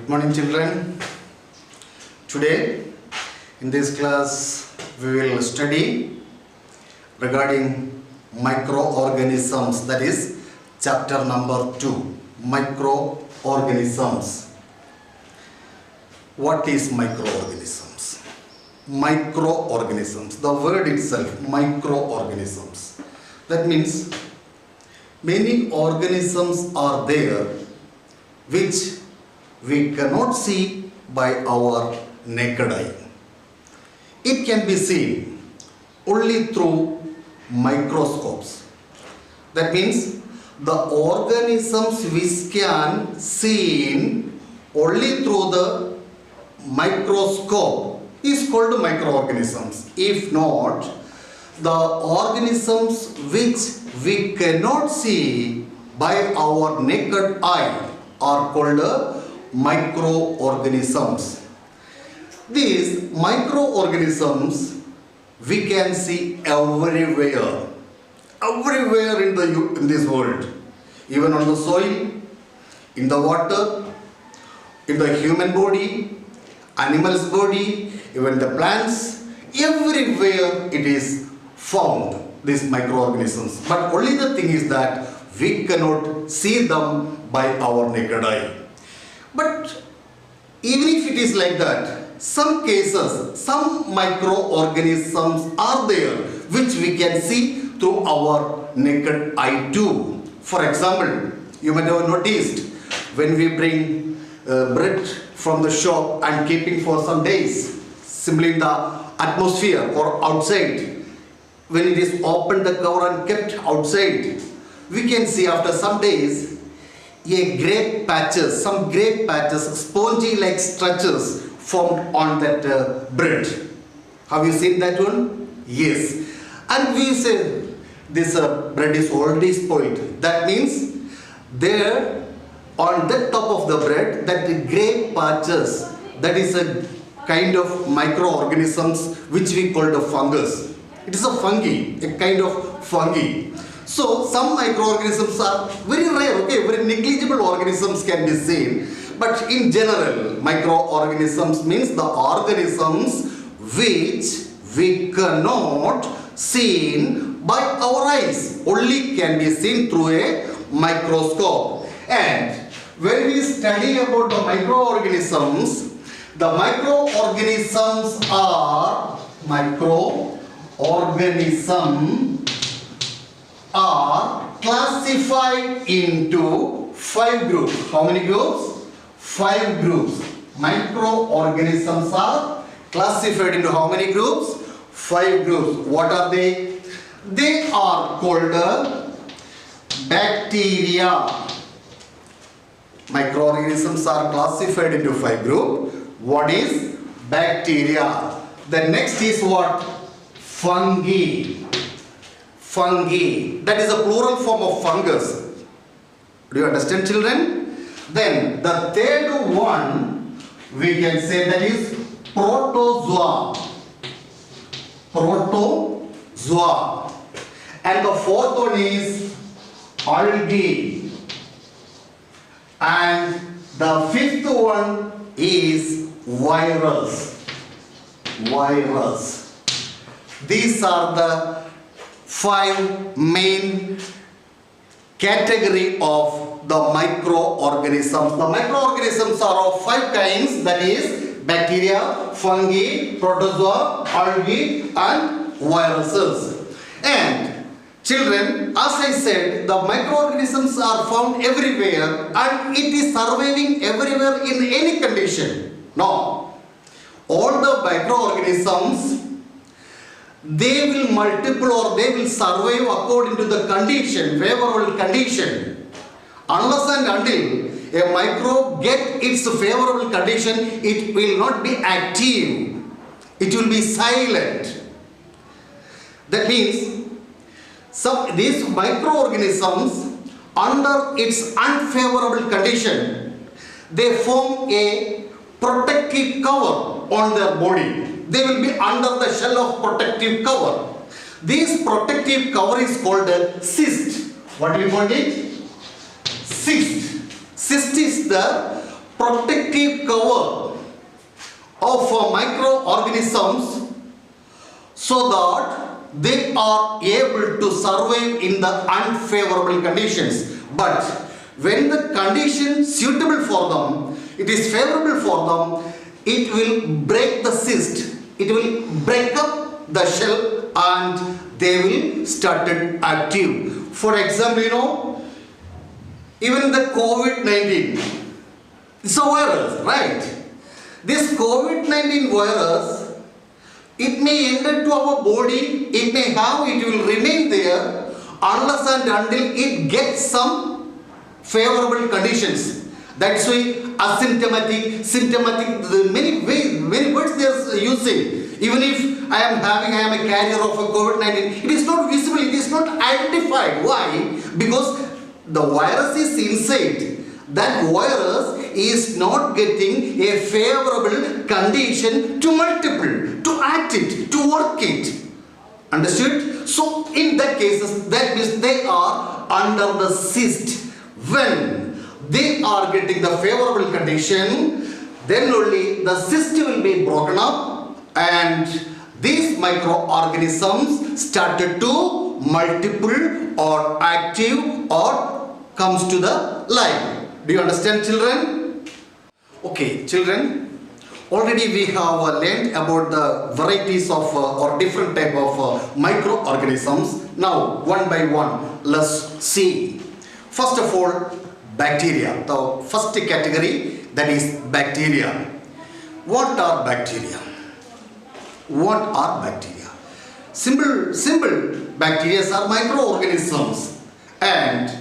Good morning, children. Today in this class we will study regarding microorganisms, that is chapter number 2, microorganisms. What is microorganisms? Microorganisms, the word itself, microorganisms. That means many organisms are there which we cannot see by our naked eye. It can be seen only through microscopes. That means the organisms which can seen only through the microscope is called microorganisms. If not, the organisms which we cannot see by our naked eye are called microorganisms. These microorganisms we can see everywhere in this world, even on the soil, in the water, in the human body, animal's body, even the plants, everywhere it is found, these microorganisms. But only the thing is that we cannot see them by our naked eye. But even if it is like that, some cases, some microorganisms are there which we can see through our naked eye too. For example, you might have noticed when we bring bread from the shop and keeping for some days, simply in the atmosphere or outside, when it is opened the cover and kept outside, we can see after some days some grape patches, spongy like structures formed on that bread. Have you seen that one? Yes. And we say this bread is already spoiled. That means there on the top of the bread, that grape patches, that is a kind of microorganisms which we call the fungus. It is a fungi, a kind of fungi. So some microorganisms are very rare, very negligible organisms can be seen. But in general, microorganisms means the organisms which we cannot see by our eyes, only can be seen through a microscope. And when we study about the microorganisms are classified into 5 groups. How many groups? 5 groups. Microorganisms are classified into how many groups? 5 groups. What are they? They are called bacteria. Microorganisms are classified into 5 groups. What is bacteria? The next is what? Fungi. Fungi. That is a plural form of fungus. Do you understand, children? Then the third one we can say that is protozoa. Protozoa. And the fourth one is algae. And the fifth one is virus. Virus. These are the 5 main category of the microorganisms. The microorganisms are of 5 kinds, that is bacteria, fungi, protozoa, algae and viruses. And children, as I said, the microorganisms are found everywhere and it is surviving everywhere in any condition. Now, all the microorganisms, they will multiply or they will survive according to the condition, favorable condition. Unless and until a microbe get its favorable condition, it will not be active. It will be silent. That means these microorganisms, under its unfavorable condition, they form a protective cover on their body. They will be under the shell of protective cover. This protective cover is called a cyst. What do you call it? Cyst. Cyst is the protective cover of microorganisms so that they are able to survive in the unfavorable conditions. But when the condition suitable for them, it is favorable for them, it will break the cyst, it will break up the shell and they will start active. For example, even the COVID-19, it's a virus, right? This COVID-19 virus, it may enter to our body, it will remain there unless and until it gets some favorable conditions. That's why asymptomatic, symptomatic, many words they are using. Even if I am a carrier of a COVID-19, it is not visible, it is not identified. Why? Because the virus is inside. That virus is not getting a favorable condition to multiple, to act it, to work it. Understood? So in that cases, that means they are under the cyst. When they are getting the favorable condition, then only the cyst will be broken up and these microorganisms started to multiple or active or comes to the life. Do you understand, children? Okay, children, already we have learned about the varieties of or different type of microorganisms. Now, one by one, let's see. First of all, bacteria. The first category, that is bacteria. What are bacteria? What are bacteria? Simple bacteria are microorganisms, and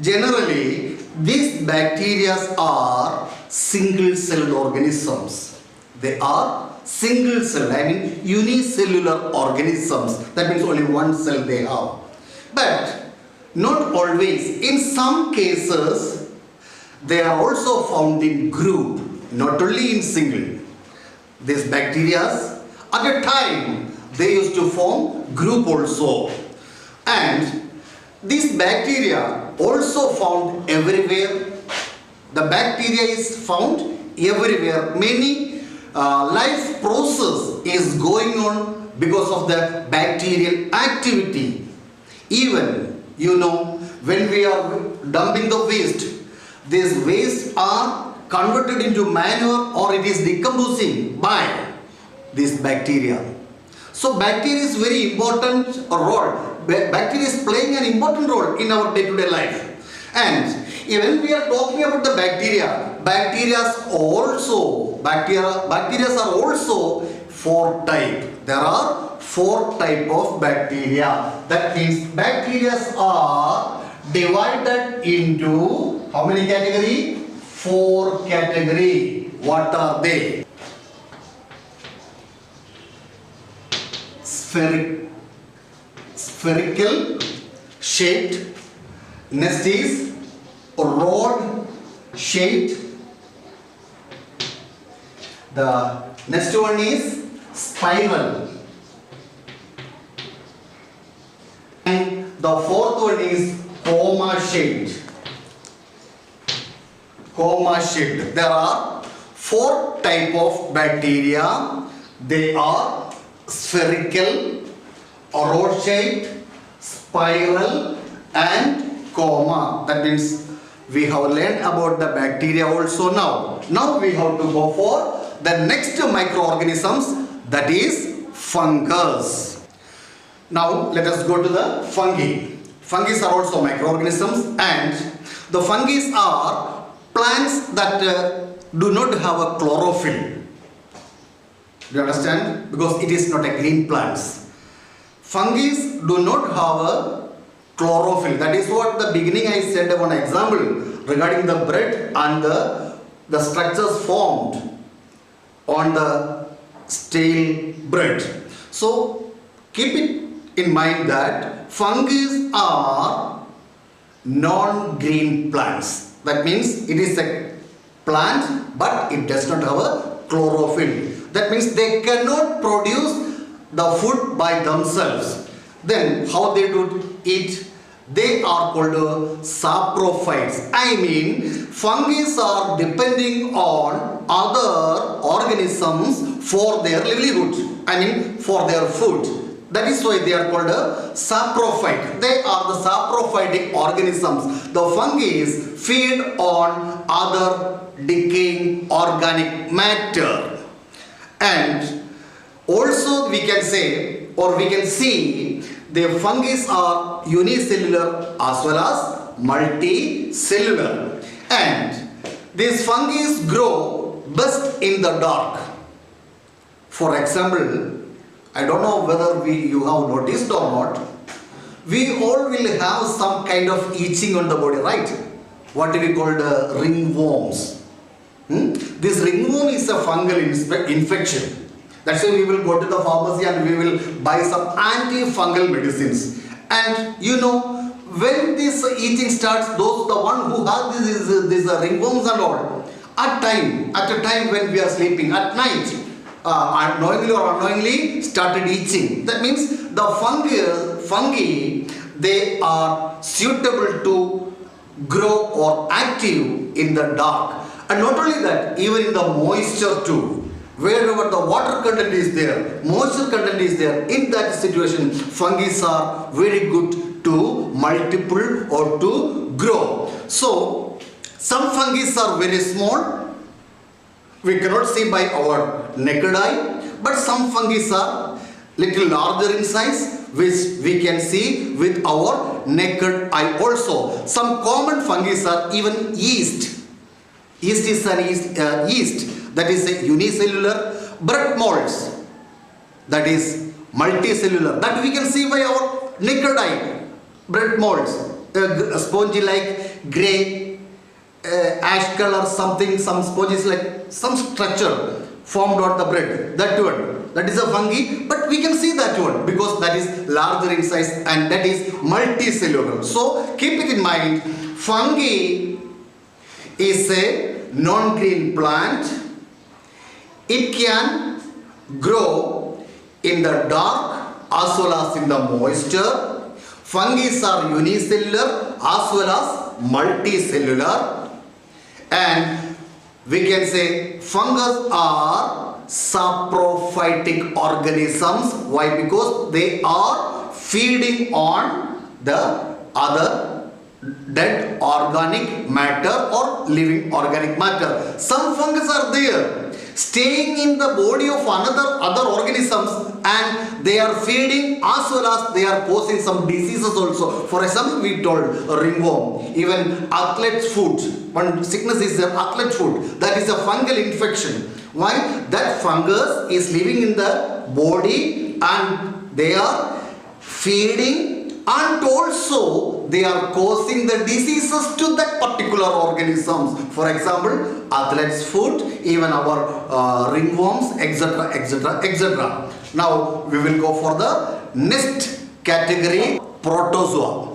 generally these bacteria are single-celled organisms. They are single-celled, I mean unicellular organisms. That means only one cell they have. But not always. In some cases, they are also found in group, not only in single. These bacteria, at a time, they used to form group also. And these bacteria also found everywhere. The bacteria is found everywhere. Many life process is going on because of the bacterial activity. Even, when we are dumping the waste, these waste are converted into manure or it is decomposing by this bacteria. So bacteria is very important role. Bacteria is playing an important role in our day-to-day life. And when we are talking about the bacteria are also four type. There are four type of bacteria. That means bacteria are divided into how many category? Four category. What are they? Spherical shaped. Next is rod shaped. The next one is spiral. And the fourth one is coma shaped. Coma shaped. There are four type of bacteria. They are spherical, rod shaped, spiral and coma. That means we have learned about the bacteria also now. Now we have to go for the next microorganisms, that is fungus. Now let us go to the fungi. Fungi are also microorganisms, and the fungi are plants that do not have a chlorophyll. Do you understand? Because it is not a green plants. Fungi do not have a chlorophyll. That is what the beginning I said one example regarding the bread and the structures formed on the stale bread. So keep it in mind that fungi are non-green plants. That means it is a plant but it does not have a chlorophyll. That means they cannot produce the food by themselves. Then how they do eat? They are called saprophytes. I mean, fungi are depending on other organisms for their livelihood. I mean, for their food. That is why they are called a saprophyte. They are the saprophytic organisms. The fungi feed on other decaying organic matter. And also we can say, or we can see, the fungi are unicellular as well as multicellular. And these fungi grow best in the dark. For example, I don't know whether you have noticed or not, we all will have some kind of itching on the body, right? What we call the ringworms. This ringworm is a fungal infection. That's why we will go to the pharmacy and we will buy some antifungal medicines. And you know, when this itching starts, the one who has these ringworms and all, at a time when we are sleeping, at night, unknowingly or unknowingly started itching. That means the fungi, they are suitable to grow or active in the dark. And not only that, even in the moisture too. Wherever the water content is there, moisture content is there, in that situation, fungi are very good to multiple or to grow. So, some fungi are very small. We cannot see by our naked eye, but some fungi are little larger in size, which we can see with our naked eye also. Some common fungi are even yeast. Yeast is an yeast. That is a unicellular. Bread molds, that is multicellular, that we can see by our naked eye. Bread molds, spongy like grey, ash color, something, some sponges like some structure formed on the bread. That one, that is a fungi, but we can see that one because that is larger in size and that is multicellular. So keep it in mind, fungi is a non-green plant. It can grow in the dark as well as in the moisture. Fungi are unicellular as well as multicellular. And we can say fungus are saprophytic organisms. Why? Because they are feeding on the other dead organic matter or living organic matter. Some fungus are there staying in the body of other organisms and they are feeding as well as they are causing some diseases also. For example, we told a ringworm, even athlete's foot. One sickness is an athlete foot. That is a fungal infection. Why? That fungus is living in the body and they are feeding and also they are causing the diseases to that particular organisms. For example, athlete's foot, even our ringworms, etc., etc., etc. Now we will go for the next category, protozoa.